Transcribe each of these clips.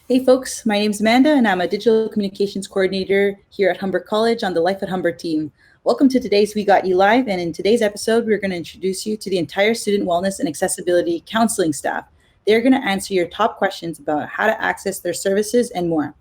Hey folks, my name's Amanda and I'm a digital communications coordinator here at Humber College on the Life at Humber team. Welcome to today's We Got You Live, and in today's episode, we're going to introduce you to the entire student wellness and accessibility counseling staff. They're going to answer your top questions about how to access their services and more.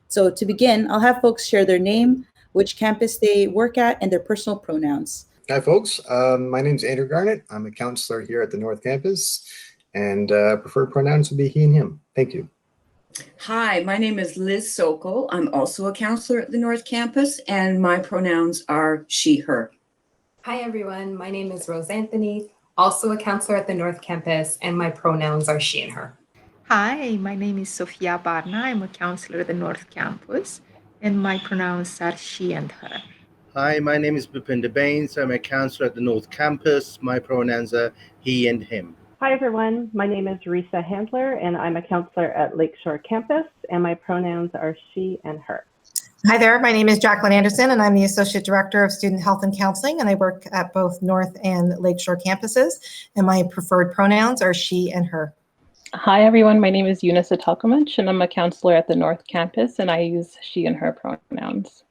So to begin, I'll have folks share their name, which campus they work at, and their personal pronouns. Hi folks, my name is Andrew Garnet. I'm a counselor here at the North Campus, and preferred pronouns would be he and him. Thank you. Hi, my name is Liz Sokol. I'm also a counselor at the North Campus, and my pronouns are she, her. Hi everyone, my name is Rose Anthony, also a counselor at the North Campus, and my pronouns are she and her. Hi, my name is Sofia Barna. I'm a counselor at the North Campus, and my pronouns are she and her. Hi, my name is Bhupinder Bains. I'm a counselor at the North Campus. My pronouns are he and him. Hi everyone, my name is Risa Handler and I'm a counselor at Lakeshore campus and my pronouns are she and her. Hi there, my name is Jacqueline Anderson and I'm the Associate Director of Student Health and Counseling, and I work at both North and Lakeshore campuses, and my preferred pronouns are she and her. Hi everyone, my name is Eunice Atalkamach and I'm a counselor at the North Campus and I use she and her pronouns.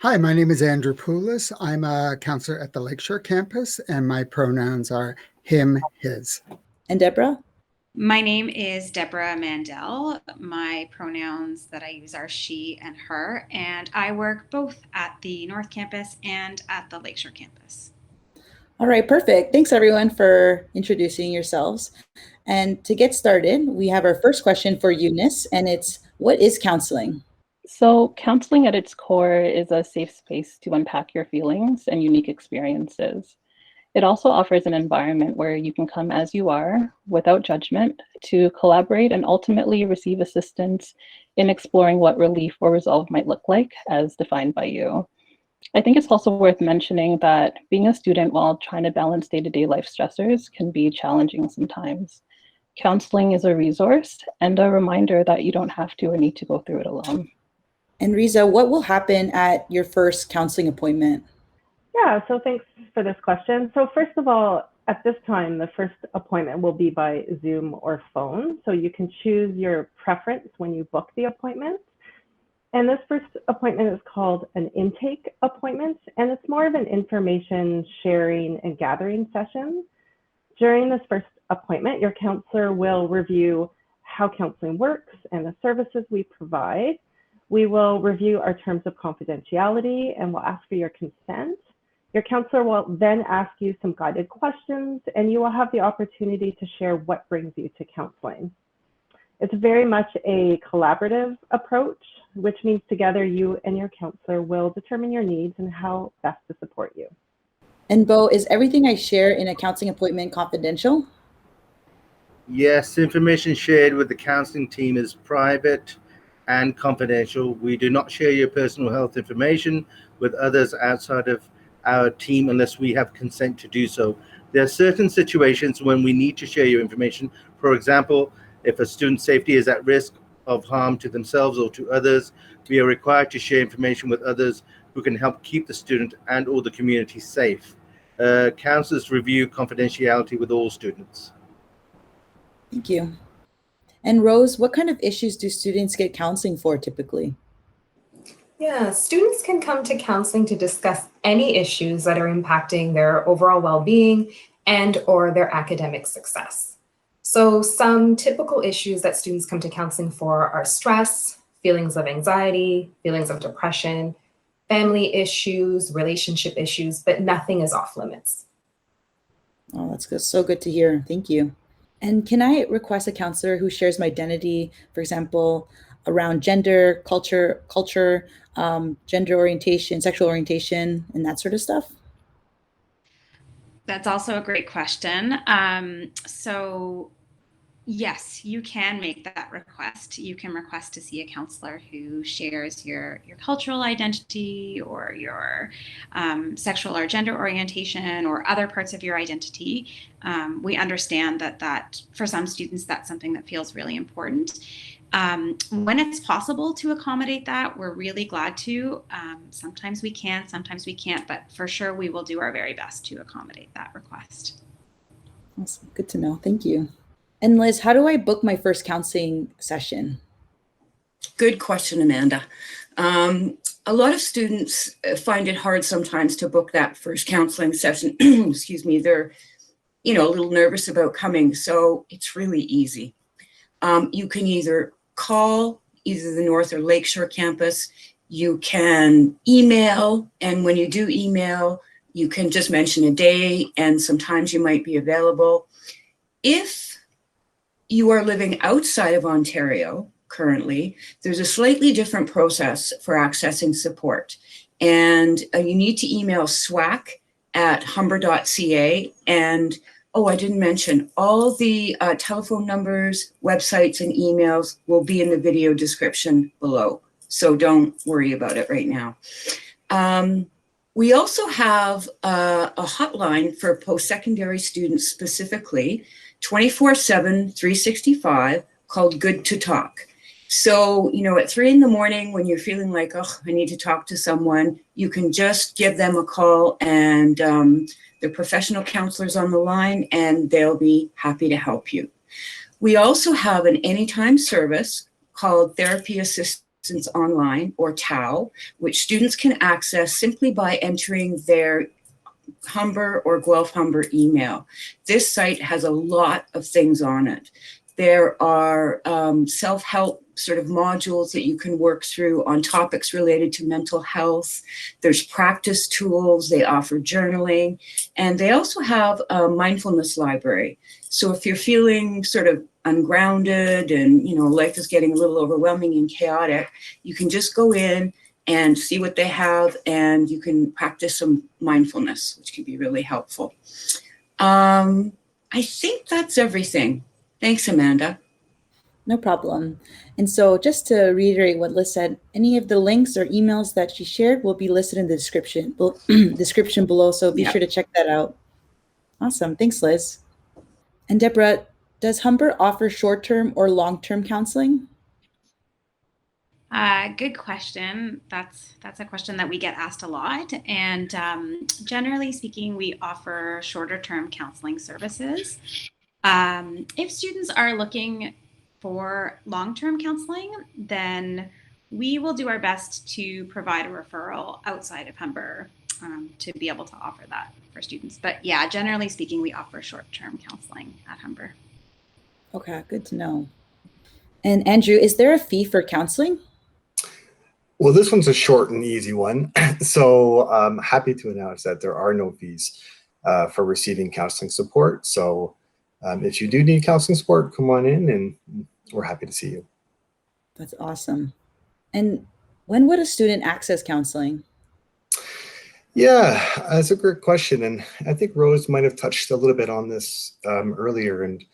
Hi, my name is Andrew Poulos. I'm a counselor at the Lakeshore campus and my pronouns are him, his. And Deborah? My name is Deborah Mandel. My pronouns that I use are she and her, and I work both at the North Campus and at the Lakeshore campus. All right, perfect. Thanks everyone for introducing yourselves. And to get started, we have our first question for Eunice, and it's, what is counseling? So counseling at its core is a safe space to unpack your feelings and unique experiences. It also offers an environment where you can come as you are, without judgment, to collaborate and ultimately receive assistance in exploring what relief or resolve might look like as defined by you. I think it's also worth mentioning that being a student while trying to balance day-to-day life stressors can be challenging sometimes. Counseling is a resource and a reminder that you don't have to or need to go through it alone. And Risa, what will happen at your first counseling appointment? Yeah, so thanks for this question. So first of all, at this time, the first appointment will be by Zoom or phone. So you can choose your preference when you book the appointment. And this first appointment is called an intake appointment, and it's more of an information sharing and gathering session. During this first appointment, your counselor will review how counseling works and the services we provide. We will review our terms of confidentiality and we'll ask for your consent. Your counselor will then ask you some guided questions, and you will have the opportunity to share what brings you to counseling. It's very much a collaborative approach, which means together you and your counselor will determine your needs and how best to support you. And Bo, is everything I share in a counseling appointment confidential? Yes, information shared with the counseling team is private and confidential. We do not share your personal health information with others outside of our team unless we have consent to do so. There are certain situations when we need to share your information. For example, if a student's safety is at risk of harm to themselves or to others, we are required to share information with others who can help keep the student and or the community safe. Counselors review confidentiality with all students. Thank you. And Rose, what kind of issues do students get counseling for typically? Yeah, students can come to counseling to discuss any issues that are impacting their overall well-being and or their academic success. So some typical issues that students come to counseling for are stress, feelings of anxiety, feelings of depression, family issues, relationship issues, but nothing is off limits. Oh, that's good. So good to hear. Thank you. And can I request a counselor who shares my identity, for example, around gender, culture, gender orientation, sexual orientation, and that sort of stuff? That's also a great question. So yes, you can make that request. You can request to see a counselor who shares your cultural identity or your sexual or gender orientation or other parts of your identity. We understand that for some students, that's something that feels really important. When it's possible to accommodate that, we're really glad to. Sometimes we can, sometimes we can't, but for sure we will do our very best to accommodate that request. Awesome. Good to know. Thank you. And Liz, how do I book my first counseling session? Good question, Amanda. A lot of students find it hard sometimes to book that first counseling session. Excuse me, they're, a little nervous about coming. So it's really easy. You can either call either the North or Lakeshore campus. You can email, and when you do email, you can just mention a day, and sometimes you might be available. If you are living outside of Ontario currently, there's a slightly different process for accessing support. And you need to email SWAC at humber.ca. And, I didn't mention, all the telephone numbers, websites, and emails will be in the video description below. So don't worry about it right now. We also have a hotline for post-secondary students specifically, 24/7, 365, called Good to Talk. So, at 3 a.m. when you're feeling like, I need to talk to someone, you can just give them a call, and the professional counselors on the line, and they'll be happy to help you. We also have an anytime service called Therapy Assistance Online, or TAO, which students can access simply by entering their Humber or Guelph Humber email. This site has a lot of things on it. There are self-help sort of modules that you can work through on topics related to mental health. There's practice tools. They offer journaling. And they also have a mindfulness library. So if you're feeling sort of ungrounded and, life is getting a little overwhelming and chaotic, you can just go in and see what they have, and you can practice some mindfulness, which can be really helpful. I think that's everything. Thanks, Amanda. No problem. And so just to reiterate what Liz said, any of the links or emails that she shared will be listed in the description below. So be sure to check that out. Awesome. Thanks, Liz. And Deborah, does Humber offer short-term or long-term counseling? Good question. That's a question that we get asked a lot. And generally speaking, we offer shorter term counseling services. If students are looking for long-term counseling, then we will do our best to provide a referral outside of Humber to be able to offer that for students. But yeah, generally speaking, we offer short-term counseling at Humber. Okay, good to know. And Andrew, is there a fee for counseling? Well, this one's a short and easy one. So I'm happy to announce that there are no fees for receiving counseling support. So if you do need counseling support, come on in and we're happy to see you. That's awesome. And when would a student access counseling? Yeah, that's a great question. And I think Rose might have touched a little bit on this earlier. And,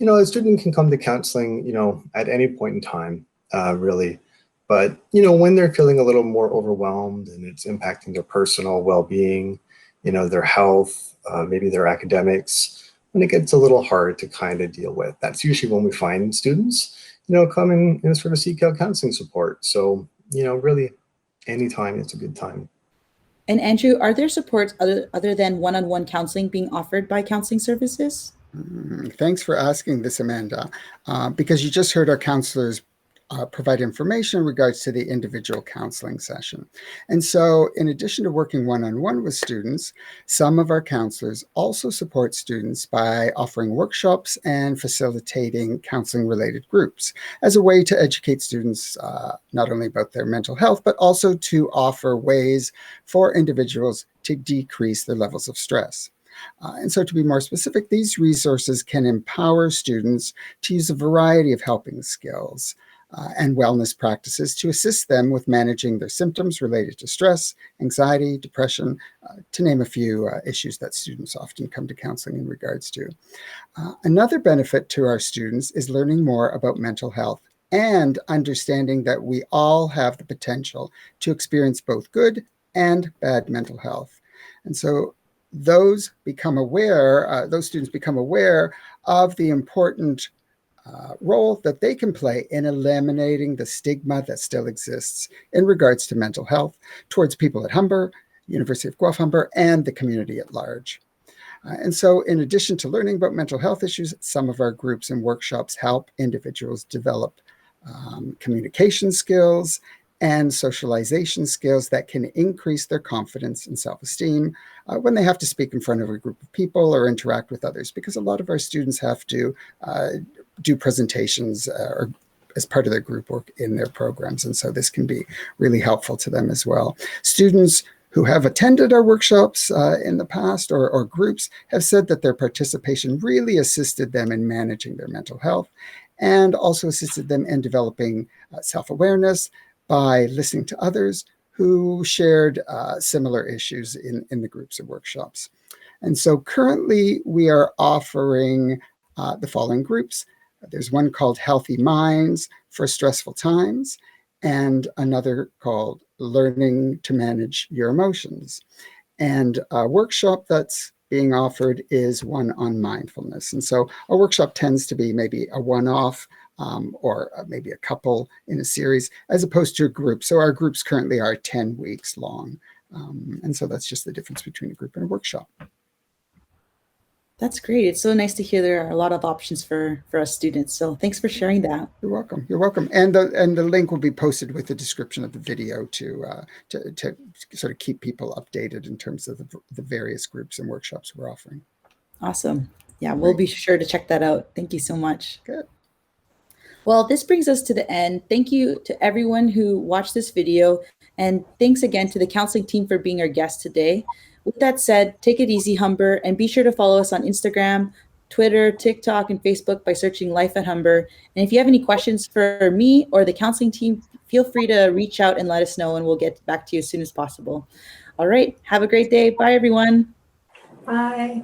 a student can come to counseling, at any point in time, really. But, when they're feeling a little more overwhelmed and it's impacting their personal well-being, their health, maybe their academics, when it gets a little hard to kind of deal with, that's usually when we find students, come and sort of seek out counseling support. So, really anytime is a good time. And Andrew, are there supports other than one-on-one counseling being offered by Counselling Services? Thanks for asking this, Amanda, because you just heard our counselors provide information in regards to the individual counseling session. And so in addition to working one-on-one with students, some of our counselors also support students by offering workshops and facilitating counseling-related groups as a way to educate students not only about their mental health, but also to offer ways for individuals to decrease their levels of stress. And so to be more specific, these resources can empower students to use a variety of helping skills and wellness practices to assist them with managing their symptoms related to stress, anxiety, depression, to name a few issues that students often come to counseling in regards to. Another benefit to our students is learning more about mental health and understanding that we all have the potential to experience both good and bad mental health. And so those students become aware of the important role that they can play in eliminating the stigma that still exists in regards to mental health towards people at Humber, University of Guelph Humber, and the community at large. And so in addition to learning about mental health issues, some of our groups and workshops help individuals develop communication skills, and socialization skills that can increase their confidence and self-esteem when they have to speak in front of a group of people or interact with others, because a lot of our students have to do presentations or as part of their group work in their programs. And so this can be really helpful to them as well. Students who have attended our workshops in the past or groups have said that their participation really assisted them in managing their mental health and also assisted them in developing self-awareness by listening to others who shared similar issues in the groups or workshops. And so currently we are offering the following groups. There's one called Healthy Minds for Stressful Times, and another called Learning to Manage Your Emotions. And a workshop that's being offered is one on mindfulness. And so a workshop tends to be maybe a one-off or maybe a couple in a series, as opposed to a group. So our groups currently are 10 weeks long. And so that's just the difference between a group and a workshop. That's great. It's so nice to hear there are a lot of options for us students. So thanks for sharing that. You're welcome. You're welcome. And the link will be posted with the description of the video to sort of keep people updated in terms of the various groups and workshops we're offering. Awesome. Yeah, we'll be sure to check that out. Thank you so much. Good. Well, this brings us to the end. Thank you to everyone who watched this video. And thanks again to the counseling team for being our guest today. With that said, take it easy, Humber, and be sure to follow us on Instagram, Twitter, TikTok, and Facebook by searching Life at Humber. And if you have any questions for me or the counseling team, feel free to reach out and let us know, and we'll get back to you as soon as possible. All right. Have a great day. Bye, everyone. Bye.